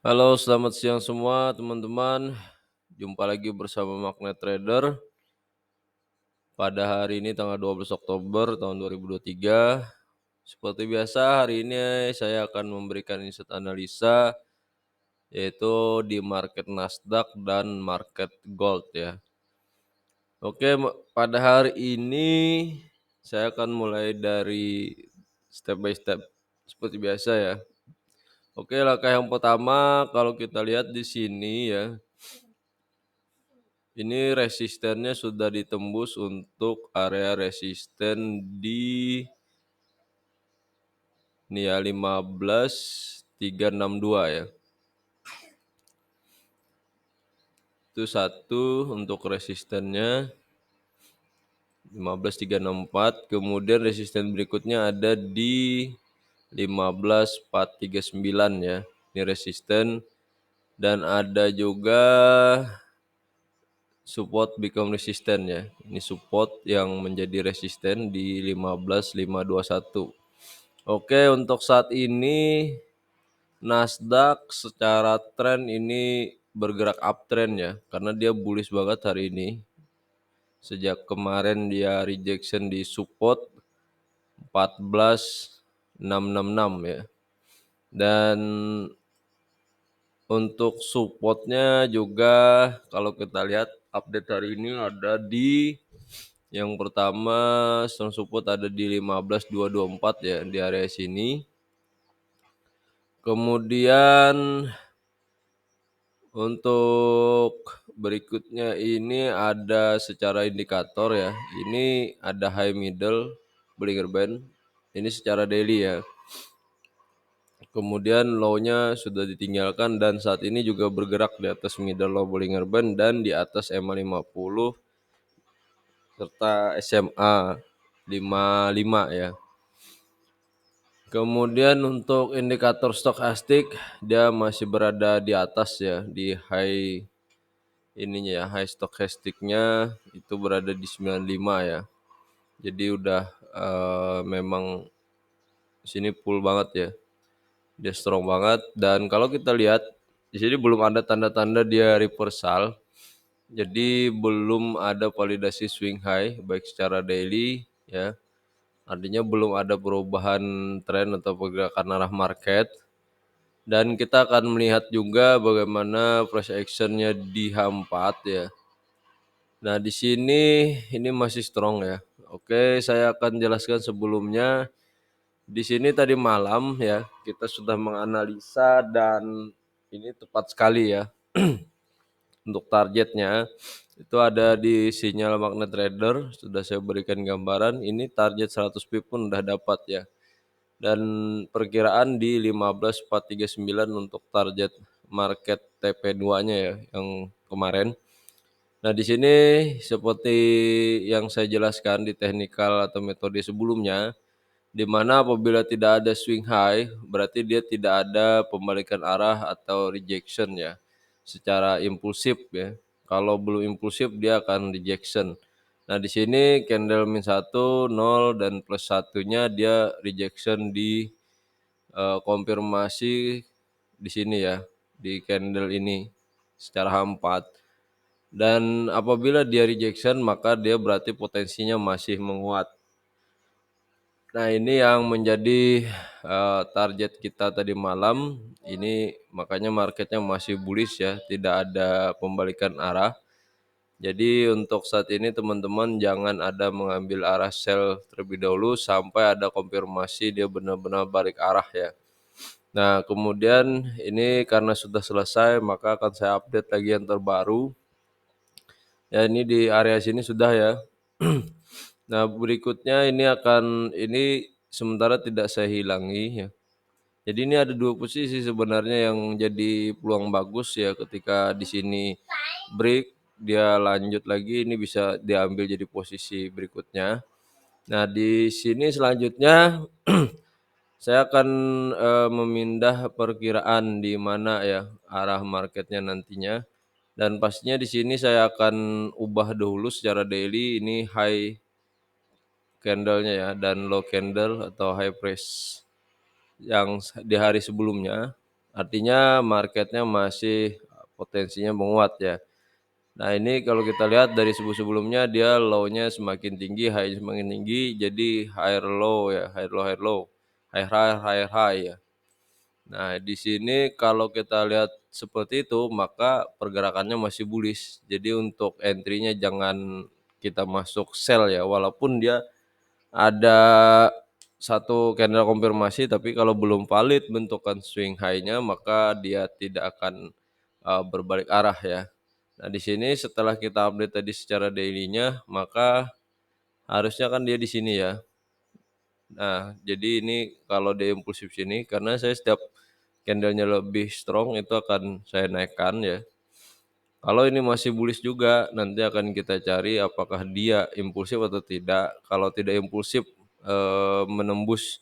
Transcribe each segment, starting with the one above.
Halo, selamat siang semua teman-teman. Jumpa lagi bersama Magnet Trader pada hari ini tanggal 12 Oktober tahun 2023. Seperti biasa, hari ini saya akan memberikan insight analisa yaitu di market Nasdaq dan market gold ya. Oke, pada hari ini saya akan mulai dari step by step seperti biasa ya. Oke, langkah yang pertama kalau kita lihat di sini ya. Ini resistennya sudah ditembus untuk area resisten di ini ya 15.362 ya. Itu satu untuk resistennya 15.364, kemudian resisten berikutnya ada di 15.439 ya. Ini resisten dan ada juga support become resistant ya. Ini support yang menjadi resisten di 15.521. Oke, untuk saat ini Nasdaq secara tren ini bergerak uptrend ya, karena dia bullish banget hari ini. Sejak kemarin dia rejection di support 14.666 ya. Dan untuk supportnya juga kalau kita lihat update hari ini ada di yang pertama strong support ada di 15.224 ya di area sini. Kemudian untuk berikutnya ini ada secara indikator ya. Ini ada high middle Bollinger Band. Ini secara daily ya. Kemudian low-nya sudah ditinggalkan dan saat ini juga bergerak di atas middle low Bollinger Band dan di atas EMA 50 serta SMA 55 ya. Kemudian untuk indikator stokastik dia masih berada di atas ya, di high ininya ya, high stokastiknya itu berada di 95 ya. Jadi udah memang sini full banget ya. Dia strong banget dan kalau kita lihat di sini belum ada tanda-tanda dia reversal. Jadi belum ada validasi swing high baik secara daily ya. Artinya belum ada perubahan tren atau pergerakan arah market. Dan kita akan melihat juga bagaimana price actionnya di H4 ya. Nah, di sini ini masih strong ya. Oke, saya akan jelaskan sebelumnya. Di sini tadi malam ya, kita sudah menganalisa dan ini tepat sekali ya. Untuk targetnya itu ada di sinyal magnet trader, sudah saya berikan gambaran. Ini target 100 pip pun udah dapat ya. Dan perkiraan di 15.439 untuk target market TP2-nya ya yang kemarin. Nah, di sini seperti yang saya jelaskan di teknikal atau metode sebelumnya, di mana apabila tidak ada swing high, berarti dia tidak ada pembalikan arah atau rejection ya, secara impulsif ya. Kalau belum impulsif dia akan rejection. Nah, di sini candle min 1, 0 dan plus satunya dia rejection di konfirmasi di sini ya, di candle ini secara H4. Dan apabila dia rejection maka dia berarti potensinya masih menguat. Nah, ini yang menjadi target kita tadi malam. Ini makanya marketnya masih bullish ya, tidak ada pembalikan arah. Jadi untuk saat ini teman-teman jangan ada mengambil arah sell terlebih dahulu sampai ada konfirmasi dia benar-benar balik arah ya. Nah, kemudian ini karena sudah selesai maka akan saya update lagi yang terbaru. Ya, ini di area sini sudah ya. Nah, berikutnya ini sementara tidak saya hilangi ya. Jadi ini ada dua posisi sebenarnya yang jadi peluang bagus ya, ketika di sini break dia lanjut lagi ini bisa diambil jadi posisi berikutnya. Nah, di sini selanjutnya saya akan memindah perkiraan di mana ya arah marketnya nantinya. Dan pastinya di sini saya akan ubah dahulu secara daily ini high candle-nya ya dan low candle atau high price yang di hari sebelumnya. Artinya marketnya masih potensinya menguat ya. Nah ini kalau kita lihat dari sebelumnya dia low-nya semakin tinggi, high semakin tinggi, jadi higher low ya, higher low, higher high ya. Nah di sini kalau kita lihat seperti itu maka pergerakannya masih bullish. Jadi untuk entry-nya jangan kita masuk sell ya, walaupun dia ada satu candle konfirmasi, tapi kalau belum valid bentukan swing high-nya maka dia tidak akan berbalik arah ya. Nah, di sini setelah kita update tadi secara daily-nya, maka harusnya kan dia di sini ya. Nah, jadi ini kalau dia impulsif sini, karena saya setiap candlenya lebih strong itu akan saya naikkan ya. Kalau ini masih bullish juga, nanti akan kita cari apakah dia impulsif atau tidak. Kalau tidak impulsif menembus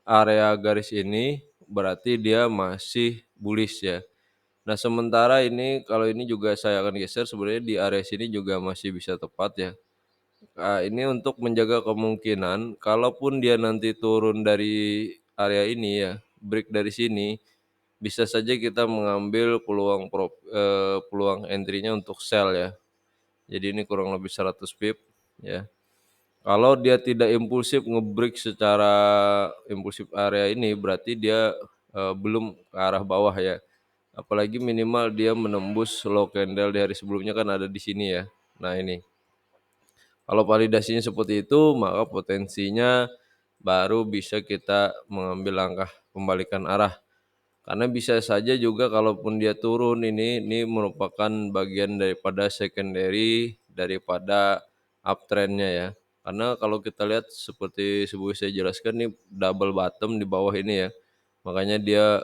area garis ini, berarti dia masih bullish ya. Nah, sementara ini kalau ini juga saya akan geser sebenarnya di area sini juga masih bisa tepat ya. Ini untuk menjaga kemungkinan kalaupun dia nanti turun dari area ini ya, break dari sini, bisa saja kita mengambil peluang entry-nya untuk sell ya. Jadi ini kurang lebih 100 pip ya. Kalau dia tidak impulsif nge-break secara impulsif area ini berarti dia belum ke arah bawah ya. Apalagi minimal dia menembus low candle di hari sebelumnya kan ada di sini ya. Nah ini, kalau validasinya seperti itu maka potensinya baru bisa kita mengambil langkah pembalikan arah. Karena bisa saja juga kalaupun dia turun ini merupakan bagian daripada secondary daripada uptrendnya ya. Karena kalau kita lihat seperti sebelum saya jelaskan nih double bottom di bawah ini ya. Makanya dia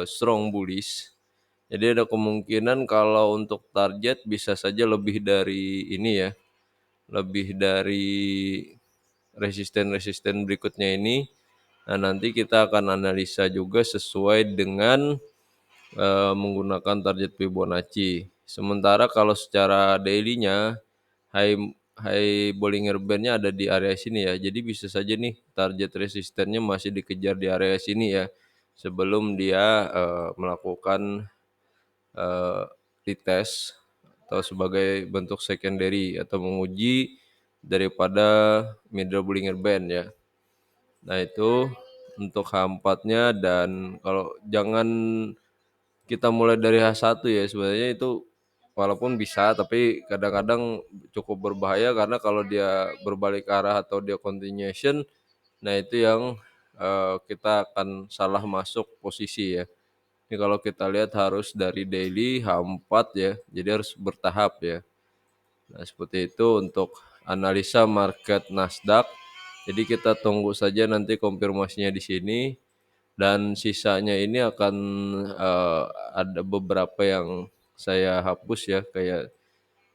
strong bullish. Jadi ada kemungkinan kalau untuk target bisa saja lebih dari ini ya, lebih dari resisten-resisten berikutnya ini. Nah, nanti kita akan analisa juga sesuai dengan menggunakan target Fibonacci. Sementara kalau secara daily-nya high high Bollinger Band-nya ada di area sini ya. Jadi bisa saja nih target resistennya masih dikejar di area sini ya. Sebelum dia melakukan eh, retest atau sebagai bentuk secondary atau menguji daripada middle Bollinger Band ya. Nah itu untuk H4-nya, dan kalau jangan kita mulai dari H1 ya, sebenarnya itu walaupun bisa tapi kadang-kadang cukup berbahaya karena kalau dia berbalik arah atau dia continuation, nah itu yang kita akan salah masuk posisi ya. Ini kalau kita lihat harus dari daily H4 ya, jadi harus bertahap ya. Nah, seperti itu untuk analisa market Nasdaq. Jadi kita tunggu saja nanti konfirmasinya di sini, dan sisanya ini akan ada beberapa yang saya hapus ya, kayak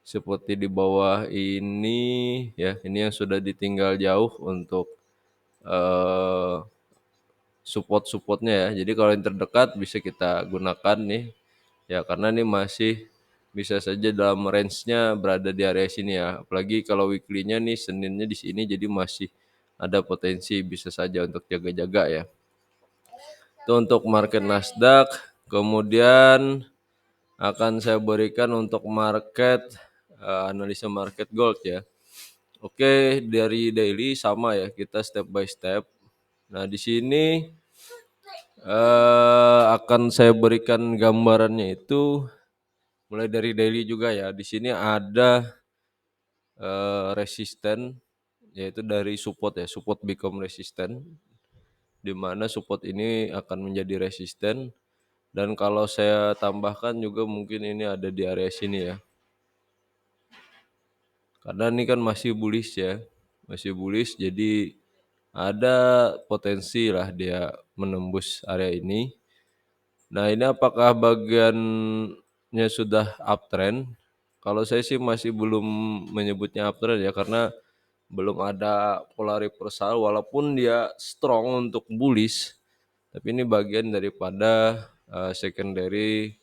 seperti di bawah ini ya. Ini yang sudah ditinggal jauh untuk eh, support-supportnya ya. Jadi kalau yang terdekat bisa kita gunakan nih ya, karena ini masih bisa saja dalam range-nya berada di area sini ya. Apalagi kalau weekly-nya nih Seninnya di sini, jadi masih ada potensi bisa saja untuk jaga-jaga ya. Itu untuk market Nasdaq. Kemudian akan saya berikan untuk market analisa market gold ya. Oke, dari daily sama ya, kita step by step. Nah, di sini akan saya berikan gambarannya itu mulai dari daily juga ya. Di sini ada resisten, yaitu dari support ya, support become resisten, di mana support ini akan menjadi resisten, dan kalau saya tambahkan juga mungkin ini ada di area sini ya. Karena ini kan masih bullish ya, masih bullish, jadi ada potensi lah dia menembus area ini. Nah ini apakah bagiannya sudah uptrend? Kalau saya sih masih belum menyebutnya uptrend ya, karena belum ada pola reversal walaupun dia strong untuk bullish, tapi ini bagian daripada secondary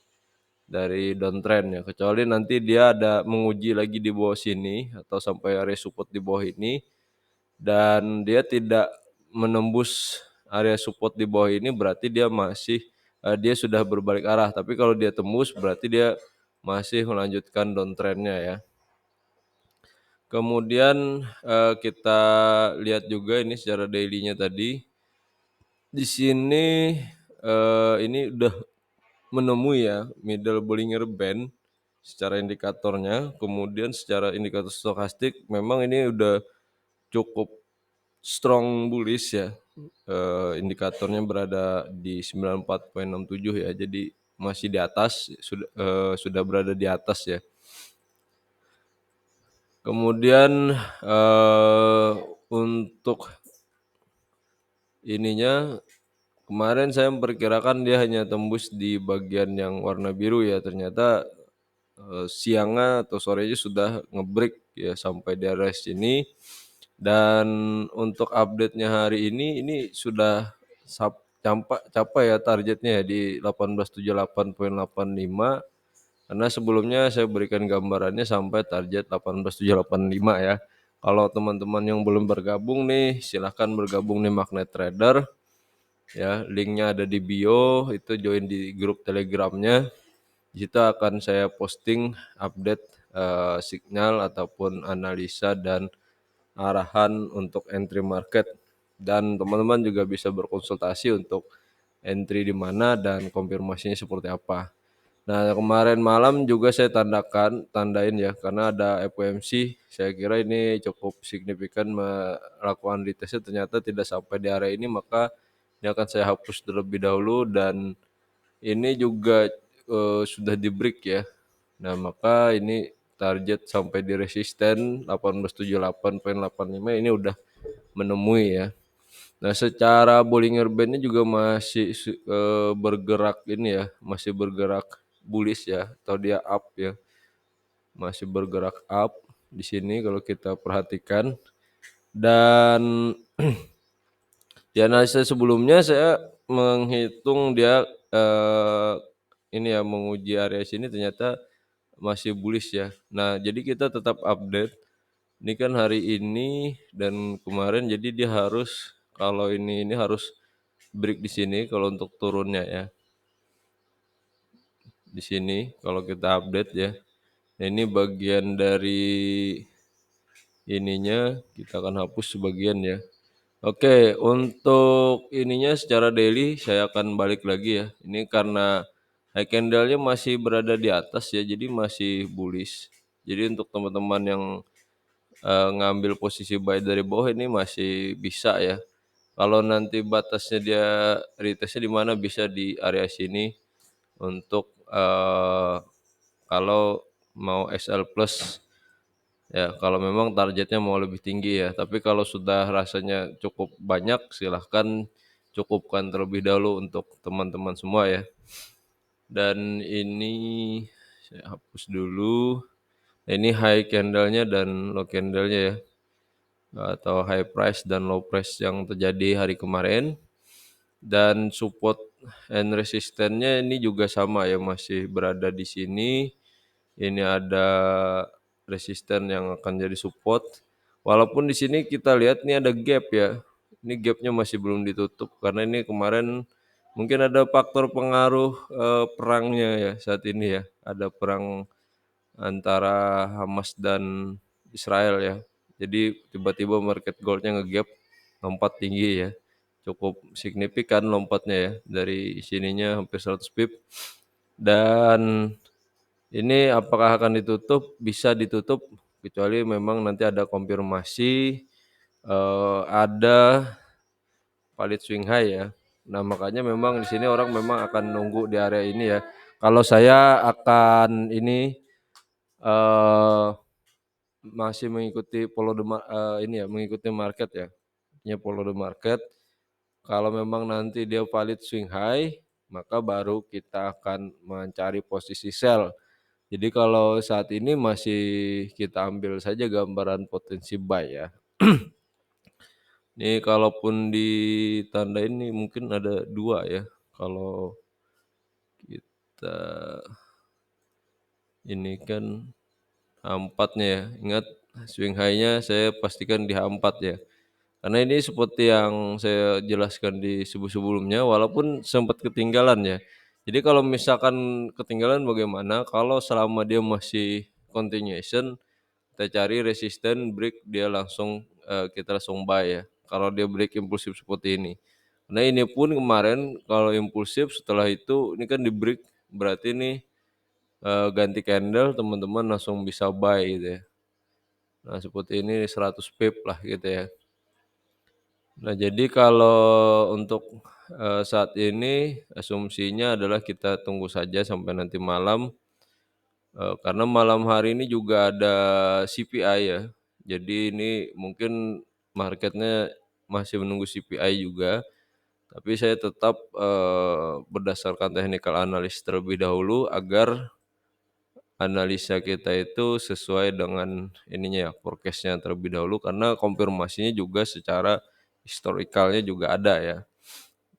dari downtrend ya, kecuali nanti dia ada menguji lagi di bawah sini atau sampai area support di bawah ini dan dia tidak menembus area support di bawah ini, berarti dia masih dia sudah berbalik arah. Tapi kalau dia tembus berarti dia masih melanjutkan downtrend-nya ya. Kemudian kita lihat juga ini secara daily-nya tadi. Di sini ini udah menemui ya middle Bollinger Band secara indikatornya. Kemudian secara indikator stokastik memang ini udah cukup strong bullish ya. Indikatornya berada di 94,67 ya. Jadi masih di atas, sudah berada di atas ya. Kemudian untuk ininya kemarin saya memperkirakan dia hanya tembus di bagian yang warna biru ya. Ternyata siangnya atau sorenya sudah ngebreak ya sampai di area sini. Dan untuk update-nya hari ini sudah capai ya targetnya ya di 1878,85 karena sebelumnya saya berikan gambarannya sampai target 18.785 ya. Kalau teman-teman yang belum bergabung nih, silahkan bergabung nih Magnet Trader. Ya, linknya ada di bio, itu join di grup Telegramnya. Di situ akan saya posting update signal ataupun analisa dan arahan untuk entry market. Dan teman-teman juga bisa berkonsultasi untuk entry di mana dan konfirmasinya seperti apa. Nah, kemarin malam juga saya tandain ya, karena ada FOMC. Saya kira ini cukup signifikan melakukan retestnya, ternyata tidak sampai di area ini, maka ini akan saya hapus terlebih dahulu dan ini juga sudah di break ya. Nah, maka ini target sampai di resisten 1878,85 ini udah menemui ya. Nah, secara Bollinger Band-nya juga masih bergerak ini ya, masih bergerak bullish ya, atau dia up ya, masih bergerak up di sini kalau kita perhatikan. Dan di analisa sebelumnya saya menghitung dia ini ya menguji area sini ternyata masih bullish ya. Nah, jadi kita tetap update. Ini kan hari ini dan kemarin, jadi dia harus kalau ini harus break di sini kalau untuk turunnya ya. Di sini kalau kita update ya. Nah, ini bagian dari ininya kita akan hapus sebagian ya. Oke, untuk ininya secara daily saya akan balik lagi ya. Ini karena high candle-nya masih berada di atas ya, jadi masih bullish. Jadi untuk teman-teman yang ngambil posisi buy dari bawah ini masih bisa ya. Kalau nanti batasnya dia retestnya di mana bisa di area sini untuk kalau mau SL plus ya, kalau memang targetnya mau lebih tinggi ya. Tapi kalau sudah rasanya cukup banyak, silahkan cukupkan terlebih dahulu untuk teman-teman semua ya. Dan ini saya hapus dulu. Ini high candle-nya dan low candle-nya ya, atau high price dan low price yang terjadi hari kemarin. Dan support and resistance-nya ini juga sama ya, masih berada di sini. Ini ada resisten yang akan jadi support. Walaupun di sini kita lihat ini ada gap ya. Ini gapnya masih belum ditutup karena ini kemarin mungkin ada faktor pengaruh perangnya ya saat ini ya. Ada perang antara Hamas dan Israel ya. Jadi tiba-tiba market goldnya ngegap lompat tinggi ya. Cukup signifikan lompatnya ya, dari sininya hampir 100 pip. Dan ini apakah akan ditutup? Bisa ditutup kecuali memang nanti ada konfirmasi ada valid swing high ya. Nah, makanya memang di sini orang memang akan nunggu di area ini ya. Kalau saya akan ini masih mengikuti ini ya, mengikuti market ya. Ini follow the market. Kalau memang nanti dia valid swing high, maka baru kita akan mencari posisi sell. Jadi kalau saat ini masih kita ambil saja gambaran potensi buy ya. Nih kalaupun ditanda ini mungkin ada dua ya. Kalau kita ini kan H4-nya ya. Ingat swing high-nya saya pastikan di H4 ya. Karena ini seperti yang saya jelaskan di sebelumnya walaupun sempat ketinggalan ya. Jadi kalau misalkan ketinggalan bagaimana, kalau selama dia masih continuation, kita cari resisten break dia langsung, kita langsung buy ya, kalau dia break impulsif seperti ini. Nah ini pun kemarin kalau impulsif setelah itu ini kan di-break berarti nih, ganti candle teman-teman langsung bisa buy gitu ya. Nah seperti ini 100 pip lah gitu ya. Nah jadi kalau untuk, saat ini asumsinya adalah kita tunggu saja sampai nanti malam, karena malam hari ini juga ada CPI ya. Jadi ini mungkin marketnya masih menunggu CPI juga, tapi saya tetap, berdasarkan technical analysis terlebih dahulu agar analisa kita itu sesuai dengan ininya ya, forecast-nya terlebih dahulu karena konfirmasinya juga secara historikalnya juga ada ya.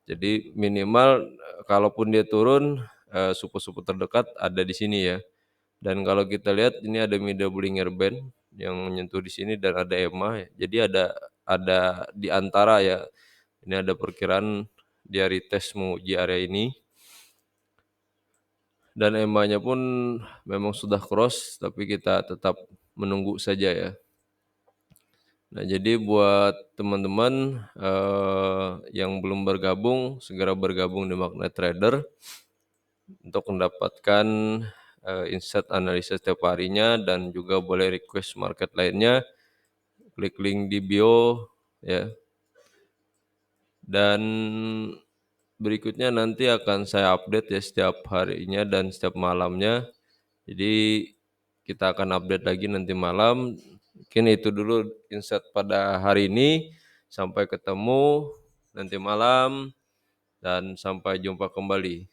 Jadi minimal, kalaupun dia turun, support-support terdekat ada di sini ya. Dan kalau kita lihat ini ada middle Bollinger Band yang menyentuh di sini dan ada EMA ya. Jadi ada di antara ya, ini ada perkiraan dia retest menguji area ini dan EMA-nya pun memang sudah cross tapi kita tetap menunggu saja ya. Nah, jadi buat teman-teman, yang belum bergabung, segera bergabung di Magnet Trader untuk mendapatkan, insight analisa setiap harinya dan juga boleh request market lainnya, klik link di bio ya. Dan berikutnya nanti akan saya update ya setiap harinya dan setiap malamnya. Jadi kita akan update lagi nanti malam. Mungkin itu dulu insight pada hari ini. Sampai ketemu nanti malam dan sampai jumpa kembali.